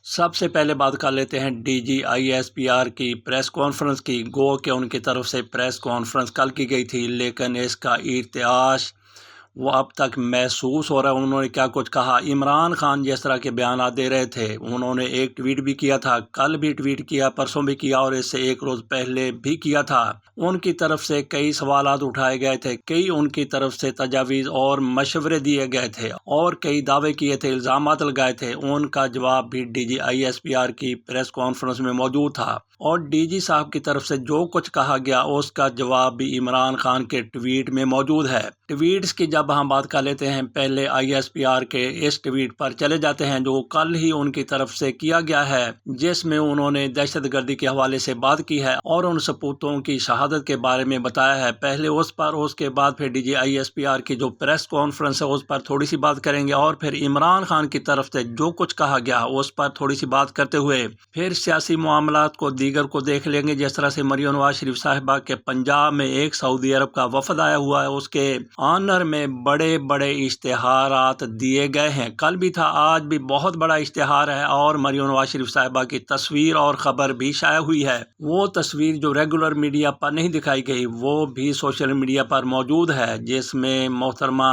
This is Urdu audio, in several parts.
سب سے پہلے بات کر لیتے ہیں D G I S P R کی پریس کانفرنس کی۔ گو کہ ان کی طرف سے پریس کانفرنس کل کی گئی تھی، لیکن اس کا ارتعاش وہ اب تک محسوس ہو رہا ہے۔ انہوں نے کیا کچھ کہا؟ عمران خان جس طرح کے بیانات دے رہے تھے، انہوں نے ایک ٹویٹ بھی کیا تھا، کل بھی ٹویٹ کیا، پرسوں بھی کیا اور اس سے ایک روز پہلے بھی کیا تھا۔ ان کی طرف سے کئی سوالات اٹھائے گئے تھے، کئی ان کی طرف سے تجاویز اور مشورے دیے گئے تھے اور کئی دعوے کیے تھے، الزامات لگائے تھے۔ ان کا جواب بھی D G I S P R کی پریس کانفرنس میں موجود تھا اور ڈی جی صاحب کی طرف سے جو کچھ کہا گیا اس کا جواب بھی عمران خان کے ٹویٹ میں موجود ہے۔ ٹویٹس کی جب ہم بات کر لیتے ہیں، پہلے آئی ایس پی آر کے اس ٹویٹ پر چلے جاتے ہیں جو کل ہی ان کی طرف سے کیا گیا ہے، جس میں انہوں نے دہشت گردی کے حوالے سے بات کی ہے اور ان سپوتوں کی شہادت کے بارے میں بتایا ہے۔ پہلے اس پر، اس کے بعد پھر D G I S P R کی جو پریس کانفرنس ہے اس پر تھوڑی سی بات کریں گے اور پھر عمران خان کی طرف سے جو کچھ کہا گیا اس پر تھوڑی سی بات کرتے ہوئے پھر سیاسی معاملات کو دیگر کو دیکھ لیں گے۔ جس طرح سے مریم نواز شریف صاحبہ کے پنجاب میں ایک سعودی عرب کا وفد آیا ہوا ہے، اس کے آنر میں بڑے بڑے اشتہارات دیے گئے ہیں، کل بھی تھا، آج بھی بہت بڑا اشتہار ہے اور مریم نواز شریف صاحبہ کی تصویر اور خبر بھی شائع ہوئی ہے۔ وہ تصویر جو ریگولر میڈیا پر نہیں دکھائی گئی وہ بھی سوشل میڈیا پر موجود ہے، جس میں محترمہ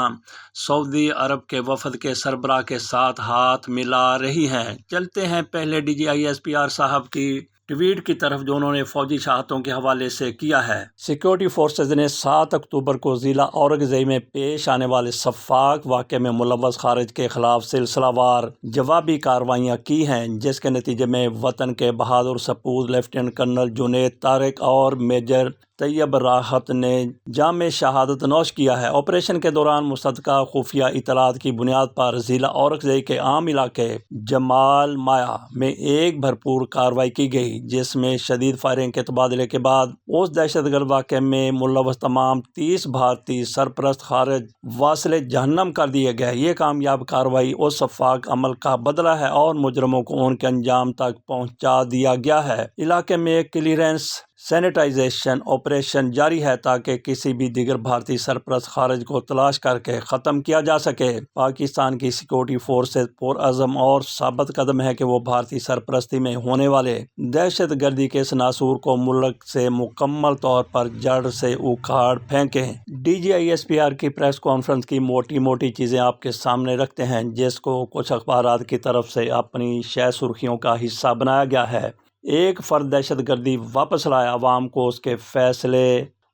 سعودی عرب کے وفد کے سربراہ کے ساتھ ہاتھ ملا رہی ہیں۔ چلتے ہیں پہلے D G I S P R صاحب کی ٹویٹ کی طرف جو انہوں نے فوجی شہادتوں کے حوالے سے کیا ہے۔ سیکورٹی فورسز نے 7 اکتوبر کو ضلع اورنگزئی میں پیش آنے والے شفاق واقعے میں ملوث خارج کے خلاف سلسلہ وار جوابی کارروائیاں کی ہیں، جس کے نتیجے میں وطن کے بہادر سپوت لیفٹیننٹ کرنل جنید طارق اور میجر طیب راحت نے جامع شہادت نوش کیا ہے۔ آپریشن کے دوران مصدقہ خفیہ اطلاعات کی بنیاد پر ضلع اورنگزئی کے عام علاقے جمال مایا میں ایک بھرپور کارروائی کی گئی، جس میں شدید فائرنگ کے تبادلے کے بعد اس دہشت گرد واقعے میں ملوث تمام 30 بھارتی سرپرست خارج واصل جہنم کر دیے گئے۔ یہ کامیاب کارروائی اس شفاق عمل کا بدلہ ہے اور مجرموں کو ان کے انجام تک پہنچا دیا گیا ہے۔ علاقے میں کلیئرنس سینیٹائزیشن آپریشن جاری ہے تاکہ کسی بھی دیگر بھارتی سرپرست خارج کو تلاش کر کے ختم کیا جا سکے۔ پاکستان کی سیکورٹی فورسز پرعزم اور ثابت قدم ہے کہ وہ بھارتی سرپرستی میں ہونے والے دہشت گردی کے اس ناسور کو ملک سے مکمل طور پر جڑ سے اکھاڑ پھینکیں۔ D G I S P R کی پریس کانفرنس کی موٹی موٹی چیزیں آپ کے سامنے رکھتے ہیں، جس کو کچھ اخبارات کی طرف سے اپنی شہ سرخیوں کا حصہ بنایا گیا ہے۔ ایک فرد دہشت گردی واپس لائے، عوام کو اس کے فیصلے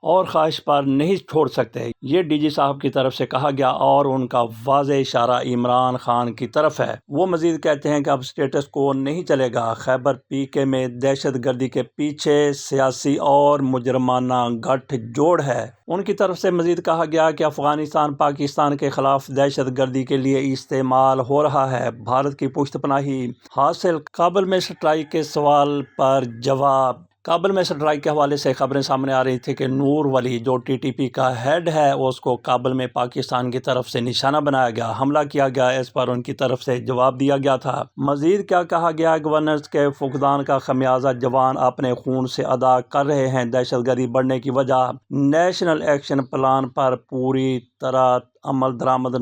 اور خواہش پر نہیں چھوڑ سکتے، یہ ڈی جی صاحب کی طرف سے کہا گیا اور ان کا واضح اشارہ عمران خان کی طرف ہے۔ وہ مزید کہتے ہیں کہ اب اسٹیٹس کو نہیں چلے گا، خیبر پی کے میں دہشت گردی کے پیچھے سیاسی اور مجرمانہ گٹھ جوڑ ہے۔ ان کی طرف سے مزید کہا گیا کہ افغانستان پاکستان کے خلاف دہشت گردی کے لیے استعمال ہو رہا ہے۔ بھارت کی پشت پناہی حاصل کابل میں اسٹرائیک کے سوال پر جواب۔ کابل میں اسٹرائیک کے حوالے سے خبریں سامنے آ رہی تھی کہ نور ولی جو ٹی ٹی پی کا ہیڈ ہے اس کو کابل میں پاکستان کی طرف سے نشانہ بنایا گیا، حملہ کیا گیا، اس پر ان کی طرف سے جواب دیا گیا تھا۔ مزید کیا کہا گیا؟ گورننس کے فقدان کا خمیازہ جوان اپنے خون سے ادا کر رہے ہیں۔ دہشت گردی بڑھنے کی وجہ نیشنل ایکشن پلان پر پوری طرح عمل درآمد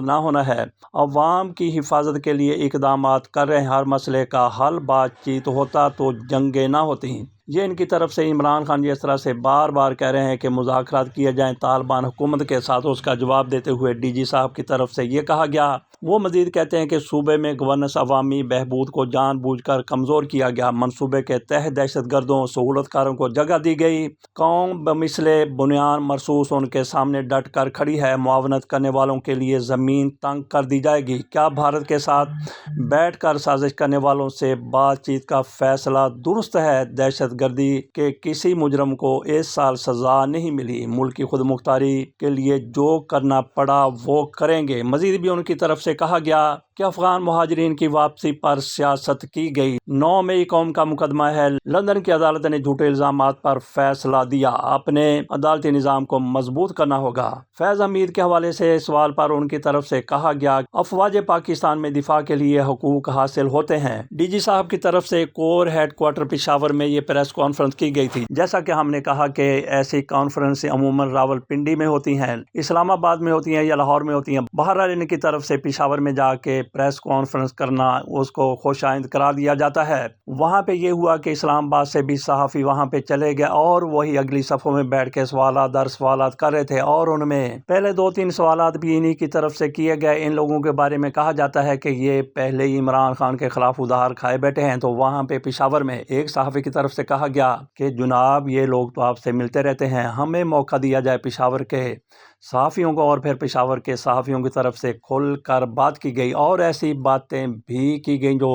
نہ ہونا ہے۔ عوام کی حفاظت کے لیے اقدامات کر رہے ہیں، ہر مسئلے کا حل بات چیت ہوتا تو جنگیں نہ ہوتی۔ یہ ان کی طرف سے عمران خان جس طرح سے بار بار کہہ رہے ہیں کہ مذاکرات کیے جائیں طالبان حکومت کے ساتھ، اس کا جواب دیتے ہوئے ڈی جی صاحب کی طرف سے یہ کہا گیا۔ وہ مزید کہتے ہیں کہ صوبے میں گورننس عوامی بہبود کو جان بوجھ کر کمزور کیا گیا، منصوبے کے تحت دہشت گردوں سہولت کاروں کو جگہ دی گئی، قوم بمثل بنیان مرصوص ان کے سامنے ڈٹ کر کھڑی ہے، معاونت کرنے والوں کے لیے زمین تنگ کر دی جائے گی۔ کیا بھارت کے ساتھ بیٹھ کر سازش کرنے والوں سے بات چیت کا فیصلہ درست ہے؟ دہشت گردی کے کسی مجرم کو اس سال سزا نہیں ملی، ملک کی خود مختاری کے لیے جو کرنا پڑا وہ کریں گے۔ مزید بھی ان کی طرف سے کہا گیا کہ افغان مہاجرین کی واپسی پر سیاست کی گئی۔ 9 مئی قوم کا مقدمہ ہے، لندن کی عدالت نے جھوٹے الزامات پر فیصلہ دیا، اپنے عدالتی نظام کو مضبوط کرنا ہوگا۔ فیض حمید کے حوالے سے سوال پر ان کی طرف سے کہا گیا، افواج پاکستان میں دفاع کے لیے حقوق حاصل ہوتے ہیں۔ ڈی جی صاحب کی طرف سے کور ہیڈ کوارٹر پشاور میں یہ پریس کانفرنس کی گئی تھی۔ جیسا کہ ہم نے کہا کہ ایسی کانفرنس عموماً راولپنڈی میں ہوتی ہیں، اسلام آباد میں ہوتی ہیں یا لاہور میں ہوتی ہیں، بہرحال ان کی طرف سے پشاور پشاور میں جا کے پریس کانفرنس کرنا اس کو خوش آئند قرار دیا جاتا ہے۔ وہاں پہ یہ ہوا کہ اسلام آباد سے بھی صحافی وہاں پہ چلے گئے اور وہی اگلی صفوں میں بیٹھ کے سوالات در سوالات کر رہے تھے، اور ان میں پہلے 2-3 سوالات بھی انہی کی طرف سے کیے گئے۔ ان لوگوں کے بارے میں کہا جاتا ہے کہ یہ پہلے ہی عمران خان کے خلاف ادھار کھائے بیٹھے ہیں۔ تو وہاں پہ پشاور میں ایک صحافی کی طرف سے کہا گیا کہ جناب یہ لوگ تو آپ سے ملتے رہتے ہیں، ہمیں موقع دیا جائے پشاور کے صحافیوں کو۔ اور پھر پشاور کے صحافیوں کی طرف سے کھل کر بات کی گئی، اور ایسی باتیں بھی کی گئیں جو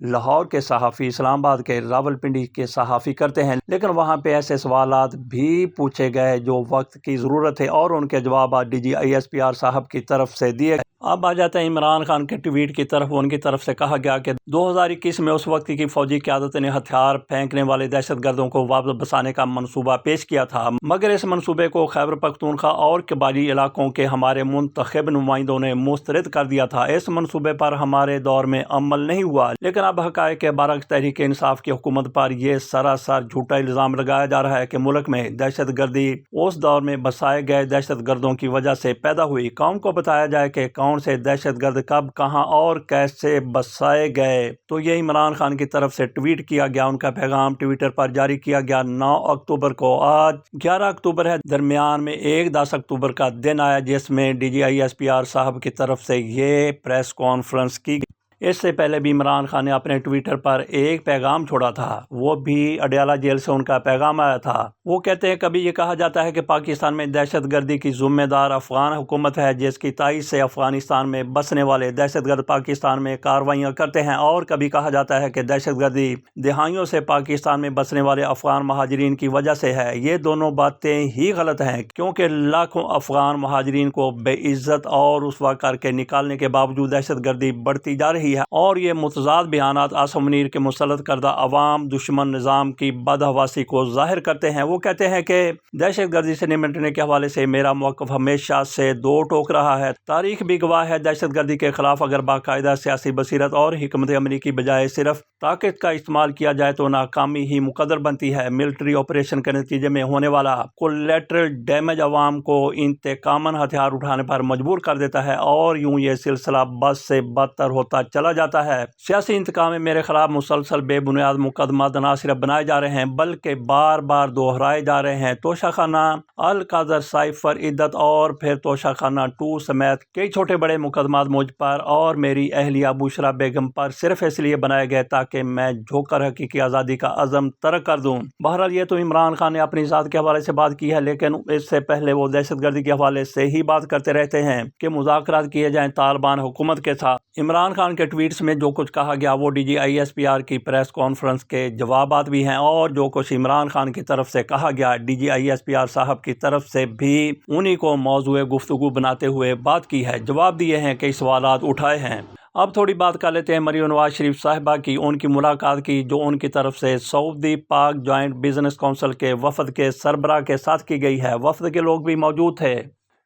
لاہور کے صحافی، اسلام آباد کے، راولپنڈی کے صحافی کرتے ہیں، لیکن وہاں پہ ایسے سوالات بھی پوچھے گئے جو وقت کی ضرورت ہے، اور ان کے جوابات DGISPR صاحب کی طرف سے دیے گئے۔ اب آ جاتا ہے عمران خان کے ٹویٹ کی طرف۔ ان کی طرف سے کہا گیا کہ 2021 میں اس وقت کی فوجی قیادت نے ہتھیار پھینکنے والے دہشت گردوں کو واپس بسانے کا منصوبہ پیش کیا تھا، مگر اس منصوبے کو خیبر پختونخوا اور قبائلی علاقوں کے ہمارے منتخب نمائندوں نے مسترد کر دیا تھا۔ اس منصوبے پر ہمارے دور میں عمل نہیں ہوا، لیکن اب حقائق کے برعکس تحریک انصاف کی حکومت پر یہ سراسر جھوٹا الزام لگایا جا رہا ہے کہ ملک میں دہشت گردی اس دور میں بسائے گئے دہشت گردوں کی وجہ سے پیدا ہوئی۔ قوم کو بتایا جائے کہ کون سے دہشت گرد کب، کہاں اور کیسے بسائے گئے۔ تو یہ عمران خان کی طرف سے ٹویٹ کیا گیا، ان کا پیغام ٹویٹر پر جاری کیا گیا 9 اکتوبر کو۔ آج 11 اکتوبر ہے، درمیان میں ایک 10 اکتوبر کا دن آیا جس میں DGISPR صاحب کی طرف سے یہ پریس کانفرنس کی گئی۔ اس سے پہلے بھی عمران خان نے اپنے ٹویٹر پر ایک پیغام چھوڑا تھا، وہ بھی اڈیالہ جیل سے ان کا پیغام آیا تھا۔ وہ کہتے ہیں کبھی یہ کہا جاتا ہے کہ پاکستان میں دہشت گردی کی ذمہ دار افغان حکومت ہے، جس کی تائید سے افغانستان میں بسنے والے دہشت گرد پاکستان میں کارروائیاں کرتے ہیں، اور کبھی کہا جاتا ہے کہ دہشت گردی دہائیوں سے پاکستان میں بسنے والے افغان مہاجرین کی وجہ سے ہے۔ یہ دونوں باتیں ہی غلط ہیں، کیونکہ لاکھوں افغان مہاجرین کو بے عزت اور رسوا کر کے نکالنے کے باوجود دہشت گردی بڑھتی جا رہی ہے، اور یہ متضاد بیانات عاصم منیر کے مسلط کردہ عوام دشمن نظام کی بدحواسی کو ظاہر کرتے ہیں۔ وہ کہتے ہیں کہ دہشت گردی سے نمٹنے کے حوالے سے میرا موقف ہمیشہ سے دو ٹوک رہا ہے۔ تاریخ بھی گواہ ہے، دہشت گردی کے خلاف اگر باقاعدہ سیاسی بصیرت اور حکمت عملی کی بجائے صرف طاقت کا استعمال کیا جائے تو ناکامی ہی مقدر بنتی ہے۔ ملٹری آپریشن کے نتیجے میں ہونے والا کولیٹرل ڈیمیج عوام کو انتقاماً ہتھیار اٹھانے پر مجبور کر دیتا ہے، اور یوں یہ سلسلہ بد سے بدتر ہوتا چلا جاتا ہے۔ سیاسی انتقام میں میرے خلاف مسلسل بے بنیاد مقدمات نہ صرف بنائے جا رہے ہیں بلکہ بار بار دہرائے جا رہے ہیں۔ توشہ خانہ القادر سائفر عدت اور پھر توشہ خانہ 2 سمیت کئی چھوٹے بڑے مقدمات مجھ پر اور میری اہلیہ بشرا بیگم پر صرف اس لیے بنائے گئے تاکہ میں جھک کر حقیقی آزادی کا عزم ترک کر دوں۔ بہرحال یہ تو عمران خان نے اپنی ذات کے حوالے سے بات کی ہے، لیکن اس سے پہلے وہ دہشت گردی کے حوالے سے ہی بات کرتے رہتے ہیں کہ مذاکرات کیے جائیں طالبان حکومت کے ساتھ۔ عمران خان کے ٹویٹس میں جو کچھ کہا گیا وہ DGISPR کی پریس کانفرنس کے جوابات بھی ہیں، اور جو کچھ عمران خان کی طرف سے کہا گیا DGISPR صاحب کی طرف سے بھی انہی کو موضوع گفتگو بناتے ہوئے بات کی ہے، جواب دیے ہیں، کئی سوالات اٹھائے ہیں۔ اب تھوڑی بات کر لیتے ہیں مریم نواز شریف صاحبہ کی، ان کی ملاقات کی جو ان کی طرف سے سعودی پاک جوائنٹ بزنس کونسل کے وفد کے سربراہ کے ساتھ کی گئی ہے۔ وفد کے لوگ بھی موجود تھے۔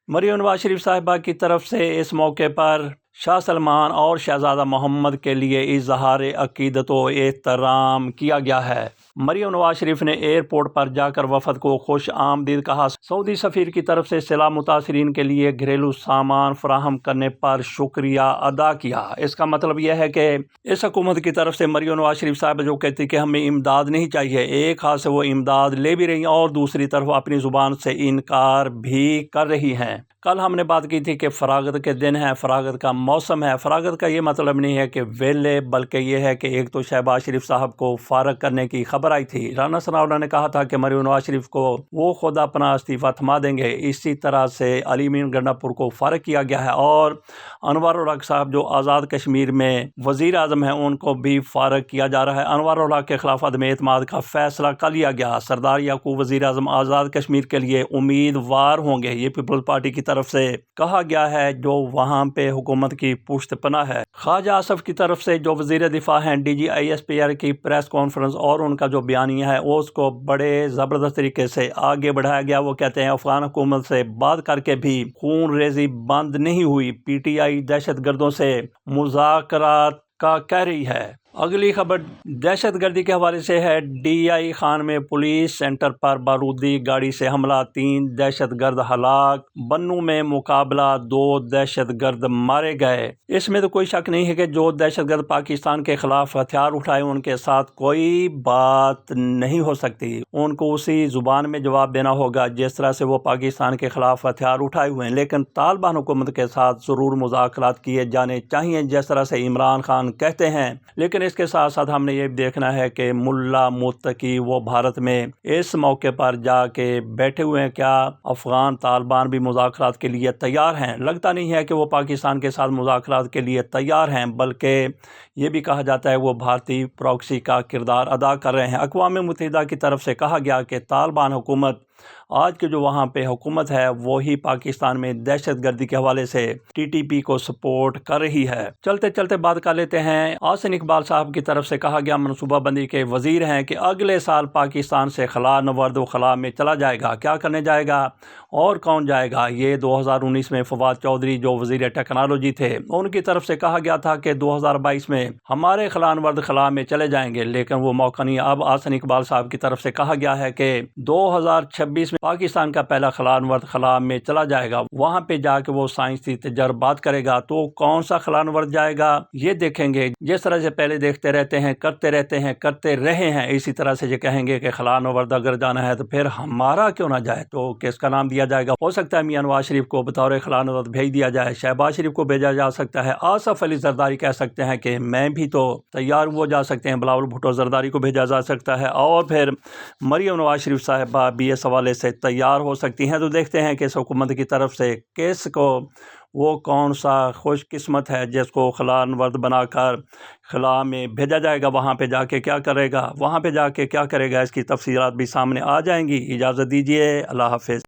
مریم نواز شریف صاحبہ کی طرف سے اس موقع پر شاہ سلمان اور شہزادہ محمد کے لیے اظہار عقیدت و احترام کیا گیا ہے۔ مریم نواز شریف نے ایئرپورٹ پر جا کر وفد کو خوش آمدید کہا۔ سعودی سفیر کی طرف سے سیلاب متاثرین کے لیے گھریلو سامان فراہم کرنے پر شکریہ ادا کیا۔ اس کا مطلب یہ ہے کہ اس حکومت کی طرف سے مریم نواز شریف صاحب جو کہتی کہ ہمیں امداد نہیں چاہیے، ایک ہاتھ سے وہ امداد لے بھی رہی ہیں اور دوسری طرف اپنی زبان سے انکار بھی کر رہی ہیں۔ کل ہم نے بات کی تھی کہ فراغت کے دن ہے، فراغت کا موسم ہے۔ فراغت کا یہ مطلب نہیں ہے کہ ویلے، بلکہ یہ ہے کہ ایک تو شہباز شریف صاحب کو فارغ کرنے کی خبر آئی تھی۔ رانا ثناءاللہ نے کہا تھا کہ مریم نواز شریف کو وہ خود اپنا استعفیٰ تھما دیں گے۔ اسی طرح سے علی امین گنڈاپور کو فارغ کیا گیا ہے، اور انور الحق صاحب جو آزاد کشمیر میں وزیر اعظم ہیں ان کو بھی فارغ کیا جا رہا ہے۔ انور الحق کے خلاف عدم اعتماد کا فیصلہ کر لیا گیا۔ سردار یعقوب وزیر اعظم آزاد کشمیر کے لیے امیدوار ہوں گے، یہ پیپلز پارٹی کی طرف سے کہا گیا ہے جو وہاں پہ حکومت کی پشت پناہ ہے۔ خواجہ آصف کی طرف سے جو وزیر دفاع ہیں DGISPR کی پریس کانفرنس اور ان کا جو بیانیہ ہے اس کو بڑے زبردست طریقے سے آگے بڑھایا گیا۔ وہ کہتے ہیں افغان حکومت سے بات کر کے بھی خون ریزی بند نہیں ہوئی، PTI دہشت گردوں سے مذاکرات کا کہہ رہی ہے۔ اگلی خبر دہشت گردی کے حوالے سے ہے۔ DI خان میں پولیس سینٹر پر بارودی گاڑی سے حملہ، 3 دہشت گرد ہلاک۔ بنوں میں مقابلہ، 2 دہشت گرد مارے گئے۔ اس میں تو کوئی شک نہیں ہے کہ جو دہشت گرد پاکستان کے خلاف ہتھیار اٹھائے ان کے ساتھ کوئی بات نہیں ہو سکتی، ان کو اسی زبان میں جواب دینا ہوگا جس طرح سے وہ پاکستان کے خلاف ہتھیار اٹھائے ہوئے ہیں۔ لیکن طالبان حکومت کے ساتھ ضرور مذاکرات کیے جانے چاہیے جس طرح سے عمران خان کہتے ہیں، لیکن اس کے ساتھ ساتھ ہم نے یہ بھی دیکھنا ہے کہ ملا متقی وہ بھارت میں اس موقع پر جا کے بیٹھے ہوئے ہیں۔ کیا افغان طالبان بھی مذاکرات کے لیے تیار ہیں؟ لگتا نہیں ہے کہ وہ پاکستان کے ساتھ مذاکرات کے لیے تیار ہیں، بلکہ یہ بھی کہا جاتا ہے وہ بھارتی پراکسی کا کردار ادا کر رہے ہیں۔ اقوام متحدہ کی طرف سے کہا گیا کہ طالبان حکومت آج کے جو وہاں پہ حکومت ہے وہی پاکستان میں دہشت گردی کے حوالے سے TTP کو سپورٹ کر رہی ہے۔ چلتے چلتے بات کر لیتے ہیں آسن اقبال صاحب کی طرف سے کہا گیا، منصوبہ بندی کے وزیر ہیں، کہ اگلے سال پاکستان سے خلا نورد و خلا میں چلا جائے گا۔ کیا کرنے جائے گا اور کون جائے گا؟ یہ 2019 میں فواد چودھری جو وزیر ٹیکنالوجی تھے ان کی طرف سے کہا گیا تھا کہ 2022 میں ہمارے خلا نورد خلا میں چلے جائیں گے، لیکن وہ موقع نہیں۔ اب آسن اقبال صاحب کی طرف سے کہا گیا ہے کہ 2026 میں پاکستان کا پہلا خلا نورد خلا میں چلا جائے گا، وہاں پہ جا کے وہ سائنسی تجربات کرے گا۔ تو کون سا خلا نورد جائے گا یہ دیکھیں گے، جس طرح سے پہلے دیکھتے رہتے ہیں، کرتے رہے ہیں، اسی طرح سے یہ کہیں گے کہ خلا نورد اگر جانا ہے تو پھر ہمارا کیوں نہ جائے، تو کس کا نام دیا جائے گا؟ ہو سکتا ہے میاں نواز شریف کو بطور خلا نورد بھیج دیا جائے، شہباز شریف کو بھیجا جا سکتا ہے، آصف علی زرداری کہہ سکتے ہیں کہ میں بھی تو تیار، وہ جا سکتے ہیں، بلاول بھٹو زرداری کو بھیجا جا سکتا ہے، اور پھر مریم نواز شریف صاحبہ بھی اس حوالے سے تیار ہو سکتی ہیں۔ تو دیکھتے ہیں کہ اس حکومت کی طرف سے کس کو، وہ کون سا خوش قسمت ہے جس کو خلا نورد بنا کر خلا میں بھیجا جائے گا، وہاں پہ جا کے کیا کرے گا، وہاں پہ جا کے کیا کرے گا، اس کی تفصیلات بھی سامنے آ جائیں گی۔ اجازت دیجیے، اللہ حافظ۔